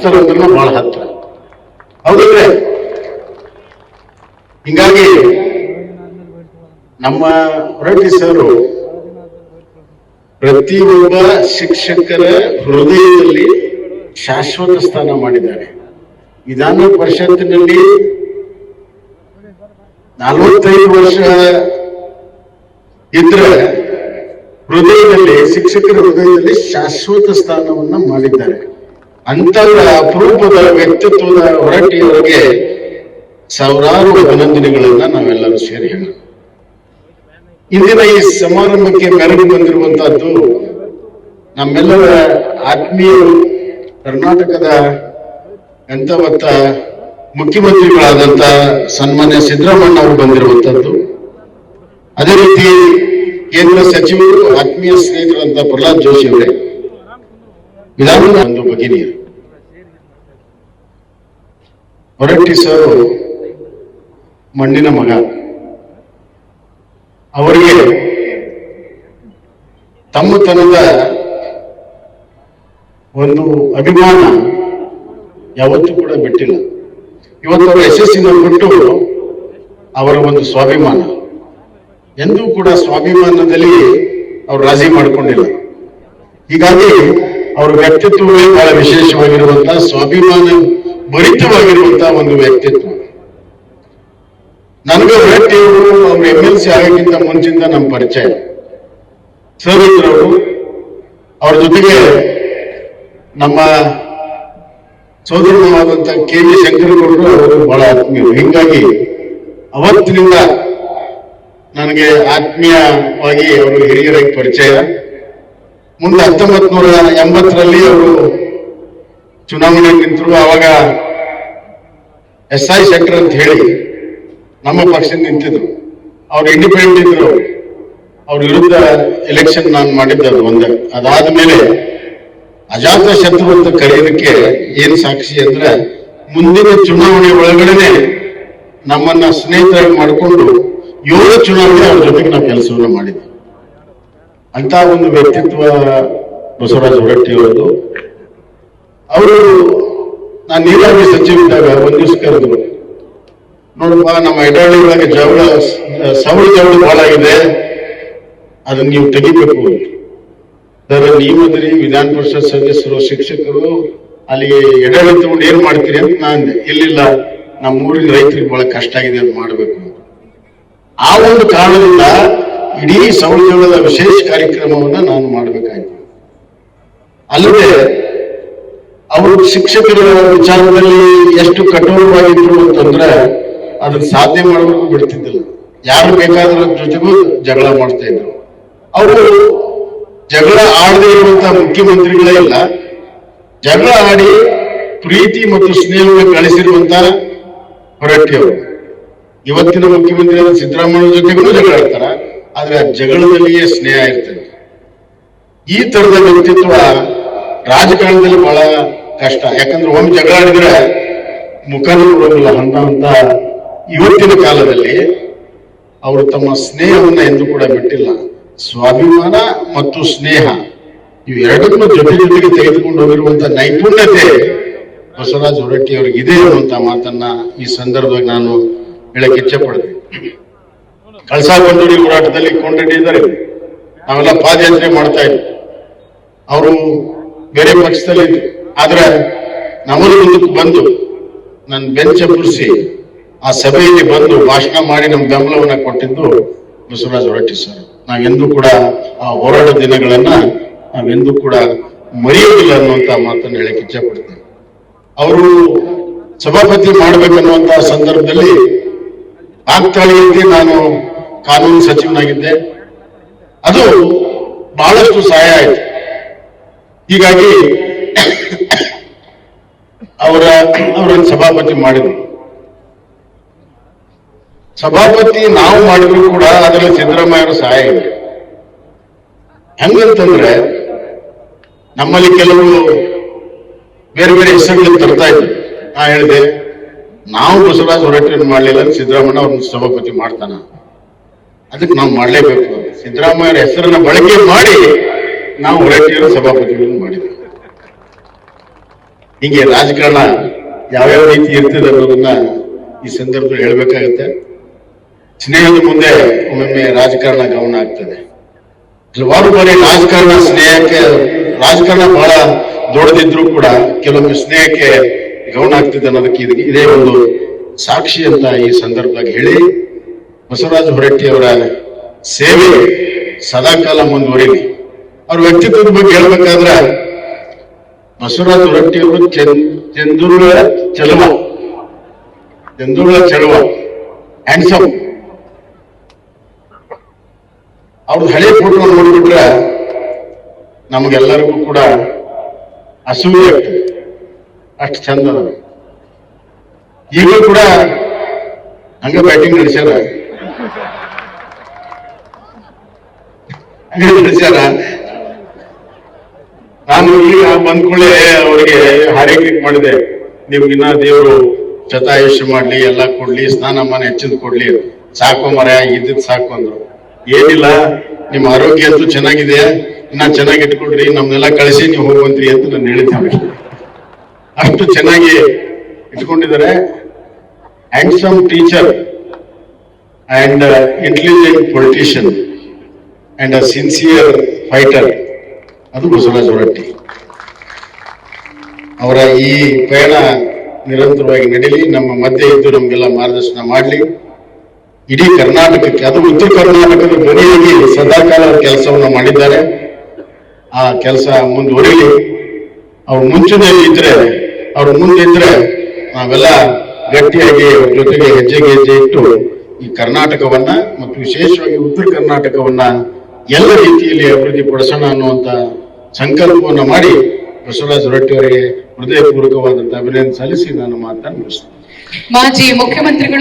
ಸಂಸ್ಥರಂದ್ರೂ ಬಹಳ ಹತ್ರ. ಹೌದಿದ್ರೆ ಹಿಂಗಾಗಿ ನಮ್ಮ ಹೊರಟ್ಟಿ ಸರ್ ಪ್ರತಿಯೊಬ್ಬ ಶಿಕ್ಷಕರ ಹೃದಯದಲ್ಲಿ ಶಾಶ್ವತ ಸ್ಥಾನ ಮಾಡಿದ್ದಾರೆ. ವಿಧಾನ ಪರಿಷತ್ತಿನಲ್ಲಿ 45 ವರ್ಷ ಇದ್ರೆ ಹೃದಯದಲ್ಲಿ, ಶಿಕ್ಷಕರ ಹೃದಯದಲ್ಲಿ ಶಾಶ್ವತ ಸ್ಥಾನವನ್ನ ಮಾಡಿದ್ದಾರೆ. ಅಂತವರ ಅಪರೂಪದ ವ್ಯಕ್ತಿತ್ವದ ಹೊರಟ್ಟಿಯವರಿಗೆ ಸಾವಿರಾರು ಅಭಿನಂದನೆಗಳನ್ನ ನಾವೆಲ್ಲರೂ ಸೇರಿ ಹೇಳೋಣ. ಇಂದಿನ ಈ ಸಮಾರಂಭಕ್ಕೆ ಮೆರಗು ಬಂದಿರುವಂತಹದ್ದು ನಮ್ಮೆಲ್ಲರ ಆತ್ಮೀಯರು, ಕರ್ನಾಟಕದ ಎಂತವತ್ತ ಮುಖ್ಯಮಂತ್ರಿಗಳಾದಂತ ಸನ್ಮಾನ್ಯ ಸಿದ್ದರಾಮಯ್ಯ ಅವರು ಬಂದಿರುವಂತದ್ದು, ಅದೇ ರೀತಿ ಕೇಂದ್ರ ಸಚಿವರು, ಆತ್ಮೀಯ ಸ್ನೇಹಿತರಂತ ಪ್ರಹ್ಲಾದ್ ಜೋಶಿ ಅವರೇ, ವಿಧಾನದ ಒಂದು ಭಗಿನಿಯರು. ಹೊರಟ್ಟಿ ಸರ್ ಮಣ್ಣಿನ ಮಗ. ಅವರಿಗೆ ತಮ್ಮತನದ ಒಂದು ಅಭಿಮಾನ ಯಾವತ್ತೂ ಕೂಡ ಬಿಟ್ಟಿಲ್ಲ. ಇವತ್ತು ಅವರ ಯಶಸ್ಸಿನ ಬಿಟ್ಟು ಅವರ ಒಂದು ಸ್ವಾಭಿಮಾನ ಎಂದೂ ಕೂಡ ಸ್ವಾಭಿಮಾನದಲ್ಲಿ ಅವರು ರಾಜಿ ಮಾಡಿಕೊಂಡಿಲ್ಲ. ಹೀಗಾಗಿ ಅವರ ವ್ಯಕ್ತಿತ್ವವೇ ಬಹಳ ವಿಶೇಷವಾಗಿರುವಂತಹ, ಸ್ವಾಭಿಮಾನ ಭರಿತವಾಗಿರುವಂತಹ ಒಂದು ವ್ಯಕ್ತಿತ್ವ. ನನಗೆ ಹೊರಟ್ಟಿಯವರು ಅವರು MLC ಆಗೋಕ್ಕಿಂತ ಮುಂಚಿಂದ ನಮ್ಮ ಪರಿಚಯ. ಸರ್ ಇದ್ರವರು, ಅವ್ರ ಜೊತೆಗೆ ನಮ್ಮ ಸೋದರನಾದಂತ KV ಶಂಕರಗೌಡರು ಅವರು ಬಹಳ ಆತ್ಮೀಯರು. ಹೀಗಾಗಿ ಅವತ್ತಿನಿಂದ ನನಗೆ ಆತ್ಮೀಯವಾಗಿ ಅವರು ಹಿರಿಯರಾಗಿ ಪರಿಚಯ. ಮುಂದೆ 1980ರಲ್ಲಿ ಅವರು ಚುನಾವಣೆ ನಿಂತರು. ಆವಾಗ SI ಶೆಟ್ಟರ್ ಅಂತ ಹೇಳಿ ನಮ್ಮ ಪಕ್ಷದಿಂದ ನಿಂತಿದ್ರು. ಅವ್ರು ಇಂಡಿಪೆಂಡೆಂಟ್ ಇದ್ರು. ಅವ್ರ ವಿರುದ್ಧ ಎಲೆಕ್ಷನ್ ನಾನು ಮಾಡಿದ್ದೆ ಅದು ಒಂದೇ. ಅದಾದ್ಮೇಲೆ ಅಜಾತ ಶತ್ರು ಅಂತ ಕರೆಯೋದಕ್ಕೆ ಏನ್ ಸಾಕ್ಷಿ ಅಂದ್ರೆ, ಮುಂದಿನ ಚುನಾವಣೆ ಒಳಗಡೆನೆ ನಮ್ಮನ್ನ ಸ್ನೇಹಿತರಾಗಿ ಮಾಡಿಕೊಂಡು 7 ಚುನಾವಣೆ ಅವ್ರ ಜೊತೆಗೆ ನಾವು ಕೆಲಸವನ್ನ ಮಾಡಿದ್ವಿ. ಅಂತ ಒಂದು ವ್ಯಕ್ತಿತ್ವ ಬಸವರಾಜ ಹೊರಟ್ಟಿ ಅವರದು. ಅವರು ನಾನು ನೀರಾವರಿ ಸಚಿವಿದ್ದಾಗ ಒಂದ್ ದಿವಸ ಕರೆದ್ರು, ನೋಡಪ್ಪ ನಮ್ಮ ಎಡಹಳ್ಳಿ ಒಳಗೆ ಸವಳಿ ಜವಳಿ ಬಹಳ ಆಗಿದೆ, ಅದನ್ನ ನೀವು ತೆಗಿಬೇಕು. ಸರ್ ನೀವದ್ರಿ ವಿಧಾನ ಪರಿಷತ್ ಸದಸ್ಯರು, ಶಿಕ್ಷಕರು, ಅಲ್ಲಿ ಎಡಹಳ್ಳಿ ತಗೊಂಡು ಏನ್ ಮಾಡ್ತೀರಿ ಅಂತ ನಾನು ಅಂದೆ. ಇಲ್ಲಿಲ್ಲ, ನಮ್ಮ ಊರಿನ ರೈತರಿಗೆ ಬಹಳ ಕಷ್ಟ ಆಗಿದೆ ಅಂತ ಮಾಡ್ಬೇಕು. ಆ ಒಂದು ಕಾರಣದಿಂದ ಇಡೀ ಸವಳಿ ಜವಳದ ವಿಶೇಷ ಕಾರ್ಯಕ್ರಮವನ್ನ ನಾನು ಮಾಡಬೇಕಾಯ್ತು. ಅಲ್ಲದೆ ಅವರು ಶಿಕ್ಷಕರ ವಿಚಾರದಲ್ಲಿ ಎಷ್ಟು ಕಠೋರವಾಗಿದ್ರು ಅಂತಂದ್ರೆ ಅದನ್ನ ಸಾಧನೆ ಮಾಡೋದಕ್ಕೂ ಬಿಡ್ತಿದ್ದಿಲ್ಲ. ಯಾರು ಬೇಕಾದ್ರ ಜೊತೆಗೂ ಜಗಳ ಮಾಡ್ತಾ ಇದ್ರು. ಅವರು ಜಗಳ ಆಡದೇ ಇರುವಂತಹ ಮುಖ್ಯಮಂತ್ರಿಗಳೇ ಇಲ್ಲ, ಜಗಳ ಆಡಿ ಪ್ರೀತಿ ಮತ್ತು ಸ್ನೇಹವನ್ನು ಗಳಿಸಿರುವಂತಹ ಹೊರಟ್ಟಿ ಅವರು. ಇವತ್ತಿನ ಮುಖ್ಯಮಂತ್ರಿ ಸಿದ್ದರಾಮಯ್ಯ ಜೊತೆಗೂ ಜಗಳ ಆಡ್ತಾರ, ಆದ್ರೆ ಆ ಜಗಳದಲ್ಲಿಯೇ ಸ್ನೇಹ ಇರ್ತದೆ. ಈ ತರದ ವ್ಯಕ್ತಿತ್ವ ರಾಜಕಾರಣದಲ್ಲಿ ಬಹಳ ಕಷ್ಟ. ಯಾಕಂದ್ರೆ ಒಮ್ಮೆ ಜಗಳ ಆಡಿದ್ರೆ ಮುಖನೂ ಬರೋದಿಲ್ಲ. ಅಂತ ಇವತ್ತಿನ ಕಾಲದಲ್ಲಿ ಅವರು ತಮ್ಮ ಸ್ನೇಹವನ್ನ ಎಂದೂ ಕೂಡ ಬಿಟ್ಟಿಲ್ಲ. ಸ್ವಾಭಿಮಾನ ಮತ್ತು ಸ್ನೇಹ ಇವೆರಡನ್ನೂ ಜೊತೆಗೆ ತೆಗೆದುಕೊಂಡು ಹೋಗಿರುವಂತಹ ನೈಪುಣ್ಯತೆ ಬಸವರಾಜ ಹೊರಟ್ಟಿ ಅವರಿಗೆ ಇದೆ ಅನ್ನುವಂತ ಮಾತನ್ನ ಈ ಸಂದರ್ಭದಲ್ಲಿ ನಾನು ಹೇಳಕ್ಕೆ ಇಚ್ಛೆ ಪಡ್ತೀನಿ. ಕಳಸಾ ಬಂಡೂರಿ ಹೋರಾಟದಲ್ಲಿ ಕೊಂಡಡ್ಡಿ ಇದ್ದಾರೆ. ನಾವೆಲ್ಲ ಪಾದಯಾತ್ರೆ ಮಾಡ್ತಾ ಇದ್ವಿ. ಅವರು ಬೇರೆ ಪಕ್ಷದಲ್ಲಿ ಇದ್ರು. ಆದ್ರೆ ನಮ್ಮಲ್ಲಿ ಮುಂದಕ್ಕೆ ಬಂದು ನನ್ನ ಬೆಂಚ್ ಎಬ್ಬರಿಸಿ ಆ ಸಭೆಯಲ್ಲಿ ಬಂದು ಭಾಷಣ ಮಾಡಿ ನಮ್ಮ ಬೆಂಬಲವನ್ನ ಕೊಟ್ಟಿದ್ದು ಬಸವರಾಜ ಹೊರಟ್ಟಿ ಸರ್. ನಾವೆಂದೂ ಕೂಡ ಆ ಹೋರಾಟ ದಿನಗಳನ್ನ ನಾವೆಂದೂ ಕೂಡ ಮರೆಯುವುದಿಲ್ಲ ಅನ್ನುವಂತ ಮಾತನ್ನು ಹೇಳಕ್ಕೆ ಇಚ್ಛೆ ಪಡ್ತೇನೆ. ಅವರು ಸಭಾಪತಿ ಮಾಡ್ಬೇಕನ್ನುವಂತಹ ಸಂದರ್ಭದಲ್ಲಿ ಆಗ್ತಾಳಿಯಲ್ಲಿ ನಾನು ಕಾನೂನು ಸಚಿವನಾಗಿದ್ದೆ. ಅದು ಬಹಳಷ್ಟು ಸಹಾಯ ಆಯ್ತು. ಹೀಗಾಗಿ ಅವರನ್ನು ಸಭಾಪತಿ ಮಾಡಿದ್ರು. ಸಭಾಪತಿ ನಾವು ಮಾಡಿದ್ರು ಕೂಡ ಅದರಲ್ಲಿ ಸಿದ್ದರಾಮಯ್ಯರ ಸಹಾಯ ಇದೆ. ಹೆಂಗಂತಂದ್ರೆ ನಮ್ಮಲ್ಲಿ ಕೆಲವರು ಬೇರೆ ಬೇರೆ ಹೆಸರುಗಳನ್ನು ತರ್ತಾ ಇದ್ರು. ನಾ ಹೇಳಿದೆ, ನಾವು ಬಸವರಾಜ ಹೊರಟ್ಟಿಯನ್ನು ಮಾಡಲಿಲ್ಲ, ಸಿದ್ದರಾಮಯ್ಯ ಅವ್ರನ್ನ ಸಭಾಪತಿ ಮಾಡ್ತಾನ, ಅದಕ್ಕೆ ನಾವು ಮಾಡಲೇಬೇಕು. ಸಿದ್ದರಾಮಯ್ಯರ ಹೆಸರನ್ನ ಬಳಕೆ ಮಾಡಿ ನಾವು ಹೊರಟ್ಟಿಯನ್ನು ಸಭಾಪತಿಗಳನ್ನು ಮಾಡಿದ್ವಿ. ಹೀಗೆ ರಾಜಕಾರಣ ಯಾವ್ಯಾವ ರೀತಿ ಇರ್ತದೆ ಅನ್ನೋದನ್ನ ಈ ಸಂದರ್ಭದಲ್ಲಿ ಹೇಳ್ಬೇಕಾಗತ್ತೆ. ಸ್ನೇಹದ ಮುಂದೆ ಒಮ್ಮೊಮ್ಮೆ ರಾಜಕಾರಣ ಗಮನ ಆಗ್ತದೆ. ಹಲವಾರು ಬಾರಿ ರಾಜಕಾರಣ ಸ್ನೇಹಕ್ಕೆ, ರಾಜಕಾರಣ ಬಹಳ ದೊಡ್ಡದಿದ್ರು ಕೂಡ ಕೆಲವೊಮ್ಮೆ ಸ್ನೇಹಕ್ಕೆ ಗಮನ ಆಗ್ತದೆ ಅನ್ನೋದಕ್ಕೆ ಇದೇ ಒಂದು ಸಾಕ್ಷಿ ಅಂತ ಈ ಸಂದರ್ಭವಾಗಿ ಹೇಳಿ, ಬಸವರಾಜ ಹೊರಟ್ಟಿ ಅವರ ಸೇವೆ ಸದಾಕಾಲ ಮುಂದುವರಿಲಿ. ಅವ್ರ ವ್ಯಕ್ತಿತ್ವದ ಬಗ್ಗೆ ಹೇಳ್ಬೇಕಾದ್ರೆ ಬಸವರಾಜ ಹೊರಟ್ಟಿ ಅವರು ಚಂದುಳ್ಳ ಚಲುವ ಹ್ಯಾಂಡ್ಸಮ್. ಅವ್ರದ್ದು ಹಳೆ ಫೋಟೋ ನೋಡ್ಬಿಟ್ರೆ ನಮಗೆಲ್ಲರಿಗೂ ಕೂಡ ಅಸೂಯೆ ಆಗ್ತದೆ, ಅಷ್ಟು ಚಂದ ಅದ. ಈಗಲೂ ಕೂಡ ಹಂಗ ಬ್ಯಾಟಿಂಗ್ ನಡೆಸ್ಯಾರ. ನಾನು ಈಗ ಬಂದ್ಕೊಳ್ಳೆ ಅವರಿಗೆ ಹಾರೈಕೆ ಮಾಡಿದೆ, ನಿಮ್ಗಿನ್ನ ದೇವರು ಶತಾಯುಷ್ಯ ಮಾಡ್ಲಿ, ಎಲ್ಲ ಕೊಡ್ಲಿ, ಸ್ನಾನ ಮಾನ ಹೆಚ್ಚಿನ ಕೊಡ್ಲಿ, ಸಾಕು ಮರ ಇದ್ದಿದ್ ಸಾಕು ಅಂದ್ರು. ಏನಿಲ್ಲ, ನಿಮ್ಮ ಆರೋಗ್ಯ ಅಂತೂ ಚೆನ್ನಾಗಿದೆ, ಇನ್ನ ಚೆನ್ನಾಗಿ ಇಟ್ಕೊಡ್ರಿ, ನಮ್ನೆಲ್ಲ ಕಳಿಸಿ ನೀವು ಹೋಗುವಂತ್ರಿ ಅಂತ ನಾನು ಹೇಳಿದ್ದೇನೆ. ಅಷ್ಟು ಚೆನ್ನಾಗಿ ಇಟ್ಕೊಂಡಿದ್ದಾರೆ. Handsome teacher and intelligent politician and a sincere fighter, ಅದು ಬಸವರಾಜ ಹೊರಟ್ಟಿ. ಅವರ ಈ ಪಯಣ ನಿರಂತರವಾಗಿ ನಡೀಲಿ, ನಮ್ಮ ಮಧ್ಯೆ ಇದ್ದು ನಮಗೆಲ್ಲ ಮಾರ್ಗದರ್ಶನ ಮಾಡಲಿ. ಇಡೀ ಕರ್ನಾಟಕಕ್ಕೆ, ಅದು ಉತ್ತರ ಕರ್ನಾಟಕದ ಧ್ವನಿಯಾಗಿ ಸದಾಕಾಲ ಕೆಲಸವನ್ನು ಮಾಡಿದ್ದಾರೆ. ಆ ಕೆಲಸ ಮುಂದುವರಿಲಿ. ಅವ್ರು ಮುಂಚೂಣಿಯಲ್ಲಿ ಇದ್ರೆ, ಅವ್ರು ಮುಂದಿದ್ರೆ ನಾವೆಲ್ಲ ಗಟ್ಟಿಯಾಗಿ ಅವ್ರ ಜೊತೆಗೆ ಹೆಜ್ಜೆಗೆ ಹೆಜ್ಜೆ ಇಟ್ಟು ಈ ಕರ್ನಾಟಕವನ್ನ ಮತ್ತು ವಿಶೇಷವಾಗಿ ಉತ್ತರ ಕರ್ನಾಟಕವನ್ನ ಎಲ್ಲ ರೀತಿಯಲ್ಲಿ ಅಭಿವೃದ್ಧಿ ಪಡಿಸೋಣ ಅನ್ನುವಂತ ಸಂಕಲ್ಪವನ್ನು ಮಾಡಿ ಬಸವರಾಜ ಹೊರಟ್ಟಿ ಅವರಿಗೆ ಹೃದಯಪೂರ್ವಕವಾದಂತಹ ಅಭಿನಂದನೆ ಸಲ್ಲಿಸಿ ನಾನು ಮಾತನ್ನು ಮುಗಿಸ್ತೇನೆ. ಮಾಜಿ ಮುಖ್ಯಮಂತ್ರಿಗಳು